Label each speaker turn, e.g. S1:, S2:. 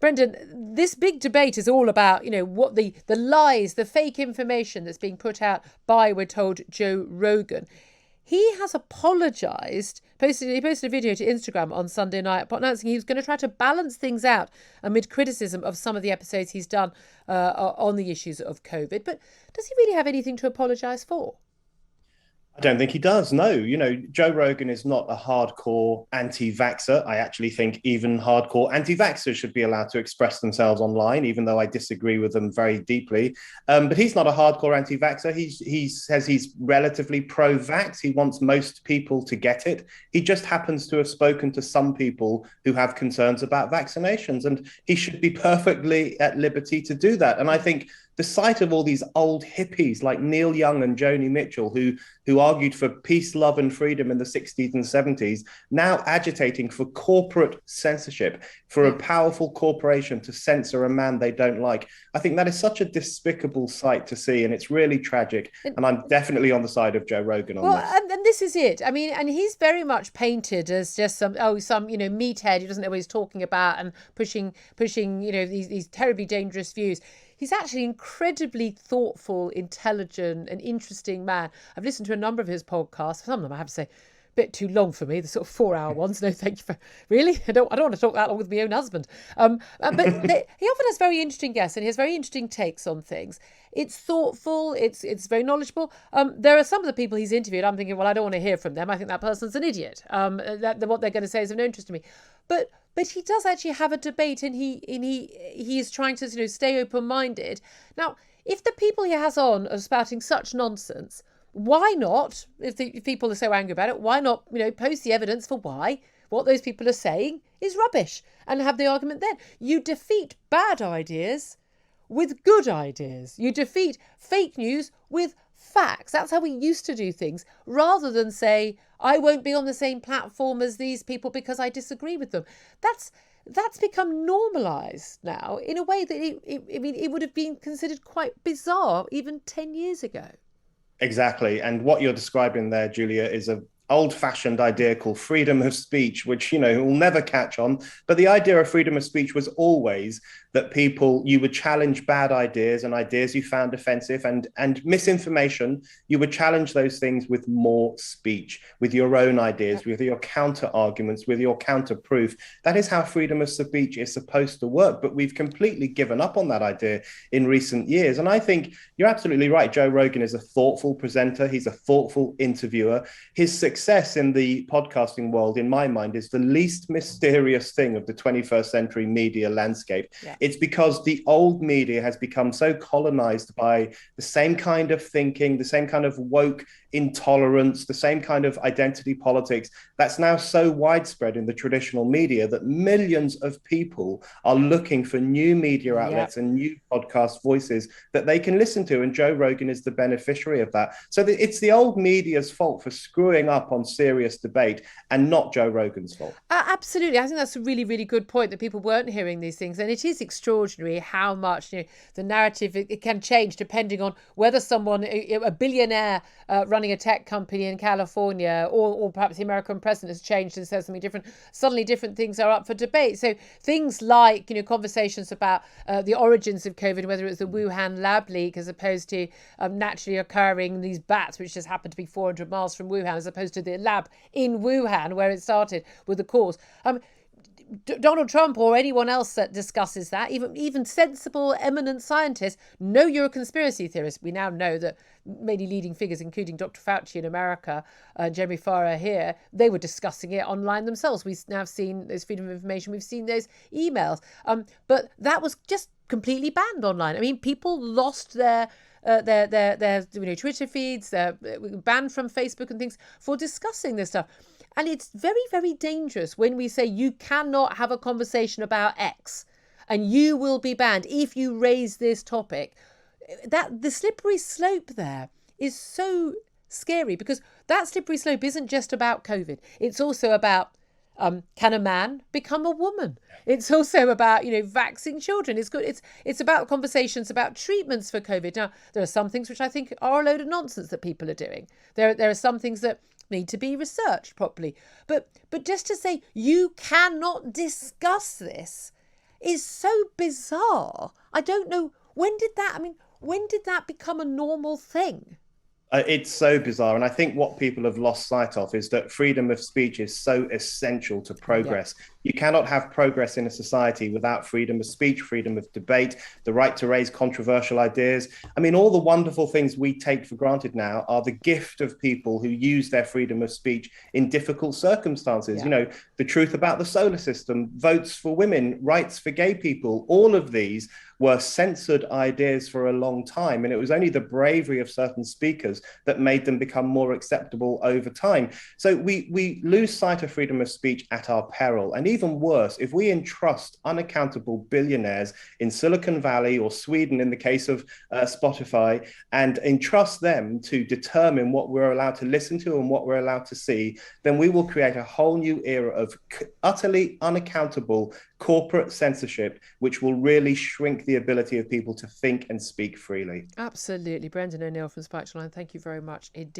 S1: Brendan, this big debate is all about, what the lies, the fake information that's being put out by, we're told, Joe Rogan. He has apologised. He posted a video to Instagram on Sunday night announcing he was going to try to balance things out amid criticism of some of the episodes he's done on the issues of COVID. But does he really have anything to apologise for?
S2: I don't think he does. No, Joe Rogan is not a hardcore anti-vaxxer. I actually think even hardcore anti-vaxxers should be allowed to express themselves online, even though I disagree with them very deeply. But he's not a hardcore anti-vaxxer. He says he's relatively pro-vax. He wants most people to get it. He just happens to have spoken to some people who have concerns about vaccinations, and he should be perfectly at liberty to do that. And I think the sight of all these old hippies like Neil Young and Joni Mitchell, who argued for peace, love, and freedom in the 60s and 70s, now agitating for corporate censorship, for a powerful corporation to censor a man they don't like. I think that is such a despicable sight to see, and it's really tragic. And I'm definitely on the side of Joe Rogan on this.
S1: And this is it. I mean, and he's very much painted as just some meathead who doesn't know what he's talking about and pushing these terribly dangerous views. He's actually an incredibly thoughtful, intelligent and interesting man. I've listened to a number of his podcasts. Some of them, I have to say, a bit too long for me, the sort of 4-hour ones. No, thank you for... Really? I don't want to talk that long with my own husband. But he often has very interesting guests and he has very interesting takes on things. It's thoughtful. It's very knowledgeable. There are some of the people he's interviewed, I'm thinking, well, I don't want to hear from them. I think that person's an idiot. What they're going to say is of no interest to me. But he does actually have a debate, and he is trying to stay open-minded. Now, if the people he has on are spouting such nonsense, why not? If people are so angry about it, why not post the evidence for why what those people are saying is rubbish and have the argument then? You defeat bad ideas with good ideas. You defeat fake news with facts. That's how we used to do things, rather than say, I won't be on the same platform as these people because I disagree with them. That's become normalised now in a way that it would have been considered quite bizarre even 10 years ago.
S2: Exactly. And what you're describing there, Julia, is a old-fashioned idea called freedom of speech, which, will never catch on. But the idea of freedom of speech was always that you would challenge bad ideas and ideas you found offensive and misinformation. You would challenge those things with more speech, with your own ideas, with your counter arguments, with your counter proof. That is how freedom of speech is supposed to work. But we've completely given up on that idea in recent years. And I think you're absolutely right. Joe Rogan is a thoughtful presenter. He's a thoughtful interviewer. His success in the podcasting world, in my mind, is the least mysterious thing of the 21st century media landscape. Yeah. It's because the old media has become so colonized by the same kind of thinking, the same kind of woke intolerance, the same kind of identity politics that's now so widespread in the traditional media that millions of people are looking for new media outlets and new podcast voices that they can listen to. And Joe Rogan is the beneficiary of that. So it's the old media's fault for screwing up on serious debate and not Joe Rogan's fault.
S1: Absolutely. I think that's a really, really good point, that people weren't hearing these things. And it is extraordinary how much the narrative it can change depending on whether someone, a billionaire running a tech company in California, or perhaps the American president has changed and says something different. Suddenly different things are up for debate. So things like, conversations about the origins of COVID, whether it's the Wuhan lab leak as opposed to naturally occurring these bats, which just happened to be 400 miles from Wuhan, as opposed to the lab in Wuhan where it started with the cause. Donald Trump or anyone else that discusses that, even sensible, eminent scientists, know you're a conspiracy theorist. We now know that many leading figures, including Dr. Fauci in America and Jeremy Farrar here, they were discussing it online themselves. We've now seen those freedom of information. We've seen those emails. But that was just completely banned online. I mean, people lost their Twitter feeds, they're banned from Facebook and things for discussing this stuff. And it's very, very dangerous when we say you cannot have a conversation about X and you will be banned if you raise this topic. That the slippery slope there is so scary, because that slippery slope isn't just about COVID. It's also about can a man become a woman? It's also about, vaccinating children. It's good. It's about conversations about treatments for COVID. Now, there are some things which I think are a load of nonsense that people are doing. There are some things that need to be researched properly. But just to say you cannot discuss this is so bizarre. I don't know, when did that become a normal thing?
S2: It's so bizarre. And I think what people have lost sight of is that freedom of speech is so essential to
S1: Yeah.
S2: progress. You cannot have progress in a society without freedom of speech, freedom of debate, the right to raise controversial ideas. I mean, all the wonderful things we take for granted now are the gift of people who use their freedom of speech in difficult circumstances.
S1: Yeah.
S2: You know, the truth about the solar system, votes for women, rights for gay people, all of these were censored ideas for a long time. And it was only the bravery of certain speakers that made them become more acceptable over time. So we lose sight of freedom of speech at our peril. And even worse, if we entrust unaccountable billionaires in Silicon Valley or Sweden, in the case of Spotify, and entrust them to determine what we're allowed to listen to and what we're allowed to see, then we will create a whole new era of utterly unaccountable corporate censorship, which will really shrink the ability of people to think and speak freely.
S1: Absolutely. Brendan O'Neill from Spikeline, thank you very much indeed.